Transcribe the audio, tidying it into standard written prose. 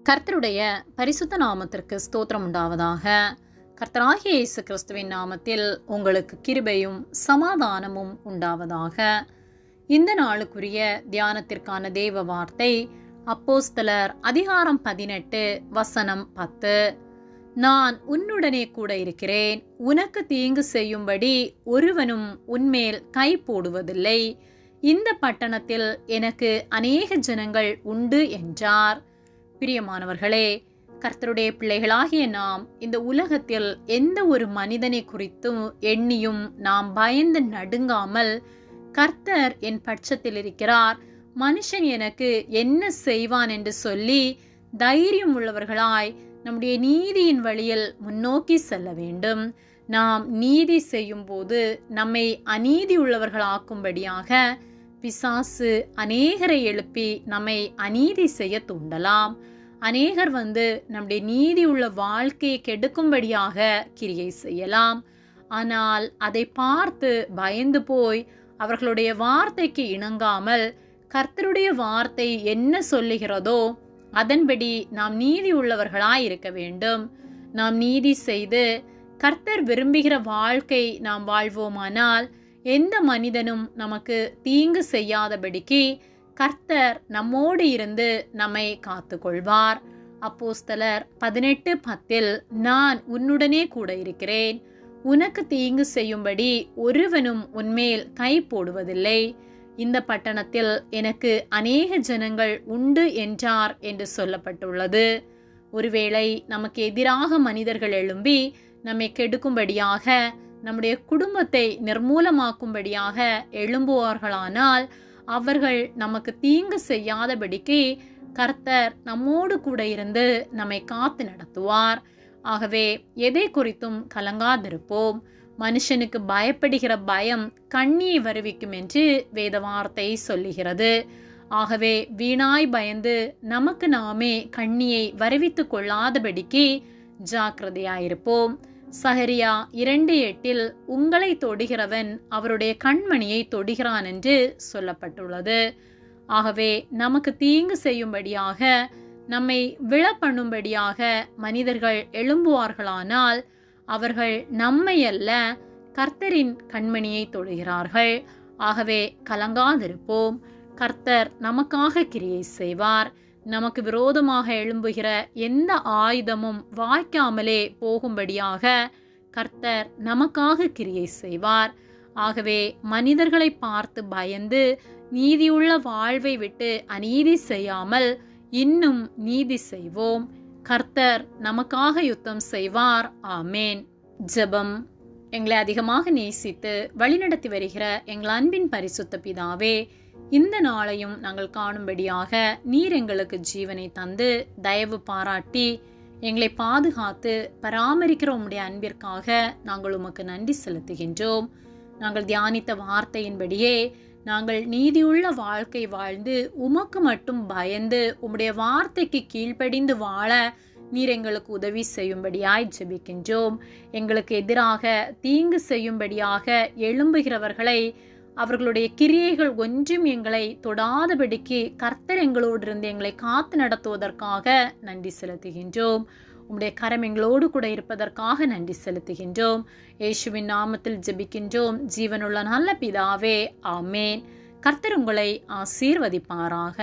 கர்த்தருடைய பரிசுத்த நாமத்திற்கு ஸ்தோத்திரம் உண்டாவதாக. கர்த்தராகிய இயேசு கிறிஸ்துவின் நாமத்தில் உங்களுக்கு கிருபையும் சமாதானமும் உண்டாவதாக. இந்த நாளுக்குரிய தியானத்திற்கான தேவ வார்த்தை அப்போஸ்தலர் அதிகாரம் 18 வசனம் 10. நான் உன்னுடனே கூட இருக்கிறேன், உனக்கு தீங்கு செய்யும்படி ஒருவனும் உன்மேல் கை போடுவதில்லை. இந்த பட்டணத்தில் எனக்கு அநேக ஜனங்கள் உண்டு என்றார். பிரியமானவர்களே, கர்த்தருடைய பிள்ளைகளாகிய நாம் இந்த உலகத்தில் எந்த ஒரு மனிதனை குறித்தும் எண்ணியும் நாம் பயந்து நடுங்காமல், கர்த்தர் என் பட்சத்தில் இருக்கிறார், மனுஷன் எனக்கு என்ன செய்வான் என்று சொல்லி தைரியம் உள்ளவர்களாய் நம்முடைய நீதியின் வழியில் முன்னோக்கி செல்ல வேண்டும். நாம் நீதி செய்யும் போது நம்மை அநீதி உள்ளவர்களாக்கும்படியாக பிசாசு அநேகரை எழுப்பி நம்மை அநீதி செய்ய தூண்டலாம். அநேகர் நம்முடைய நீதி உள்ள வாழ்க்கையை கெடுக்கும்படியாக கிரியை செய்யலாம். ஆனால் அதை பார்த்து பயந்து போய் அவர்களுடைய வார்த்தைக்கு இணங்காமல் கர்த்தருடைய வார்த்தை என்ன சொல்லுகிறதோ அதன்படி நாம் நீதி உள்ளவர்களாய் இருக்க வேண்டும். நாம் நீதி செய்து கர்த்தர் விரும்புகிற வாழ்க்கை நாம் வாழ்வோமானால் எந்த மனிதனும் நமக்கு தீங்கு செய்யாதபடிக்கு கர்த்தர் நம்மோடு இருந்து நம்மை காத்து கொள்வார். அப்போஸ்தலர் 18:10 நான் உன்னுடனே கூட இருக்கிறேன், உனக்கு தீங்கு செய்யும்படி ஒருவனும் உன்மேல் கை போடுவதில்லை. இந்த பட்டணத்தில் எனக்கு அநேக ஜனங்கள் உண்டு என்றார் என்று சொல்லப்பட்டுள்ளது. ஒருவேளை நமக்கு எதிராக மனிதர்கள் எழும்பி நம்மை கெடுக்கும்படியாக, நம்முடைய குடும்பத்தை நிர்மூலமாக்கும்படியாக எழும்புவார்களானால் அவர்கள் நமக்கு தீங்கு செய்யாதபடிக்கு கர்த்தர் நம்மோடு கூட இருந்து நம்மை காத்து நடத்துவார். ஆகவே எதை குறித்தும் கலங்காதிருப்போம். மனுஷனுக்கு பயப்படுகிற பயம் கண்ணியை வருவிக்கும் என்று வேத வார்த்தை சொல்லுகிறது. ஆகவே வீணாய் பயந்து நமக்கு நாமே கண்ணியை வருவித்து கொள்ளாதபடிக்கு ஜாக்கிரதையாயிருப்போம். சகரியா 2:8 உங்களை தொடுகிறவன் அவருடைய கண்மணியை தொடுகிறான் என்று சொல்லப்பட்டுள்ளது. ஆகவே நமக்கு தீங்கு செய்யும்படியாக, நம்மை விழப்பண்ணும்படியாக மனிதர்கள் எழும்புவார்களானால் அவர்கள் நம்மை அல்ல கர்த்தரின் கண்மணியை தொடுகிறார்கள். ஆகவே கலங்காதிருப்போம். கர்த்தர் நமக்காக கிரியை செய்வார். நமக்கு விரோதமாக எழும்புகிற எந்த ஆயுதமும் வாய்க்காமலே போகும்படியாக கர்த்தர் நமக்காக கிரியை செய்வார். ஆகவே மனிதர்களை பார்த்து பயந்து நீதியுள்ள வாழ்வை விட்டு அநீதி செய்யாமல் இன்னும் நீதி செய்வோம். கர்த்தர் நமக்காக யுத்தம் செய்வார். ஆமேன். ஜெபம். எங்களை அதிகமாக நேசித்து வழிநடத்தி வருகிற எங்கள் அன்பின் பரிசுத்த பிதாவே, இந்த நாளையும் நாங்கள் காணும்படியாக நீர் எங்களுக்கு ஜீவனை தந்து தயவு பாராட்டி எங்களை பாதுகாத்து பராமரிக்கிற உம்முடைய அன்பிற்காக நாங்கள் உமக்கு நன்றி செலுத்துகின்றோம். நாங்கள் தியானித்த வார்த்தையின்படியே நாங்கள் நீதியுள்ள வாழ்க்கை வாழ்ந்து உமக்கு மட்டும் பயந்து உம்முடைய வார்த்தைக்கு கீழ்ப்படிந்து வாழ நீர் எங்களுக்கு உதவி செய்யும்படியாய் ஜெபிக்கின்றோம். எங்களுக்கு எதிராக தீங்கு செய்யும்படியாக எழும்புகிறவர்களை அவர்களுடைய கிரியைகள் ஒன்றும் எங்களை தொடாதபடிக்கு கர்த்தர் எங்களோடு இருந்து எங்களை காத்து நடத்துவதற்காக நன்றி செலுத்துகின்றோம். உம்முடைய கரம் எங்களோடு கூட இருப்பதற்காக நன்றி செலுத்துகின்றோம். இயேசுவின் நாமத்தில் ஜெபிக்கின்றோம் ஜீவனுள்ள நல்ல பிதாவே. ஆமேன். கர்த்தர் உங்களை ஆசீர்வதிப்பாராக.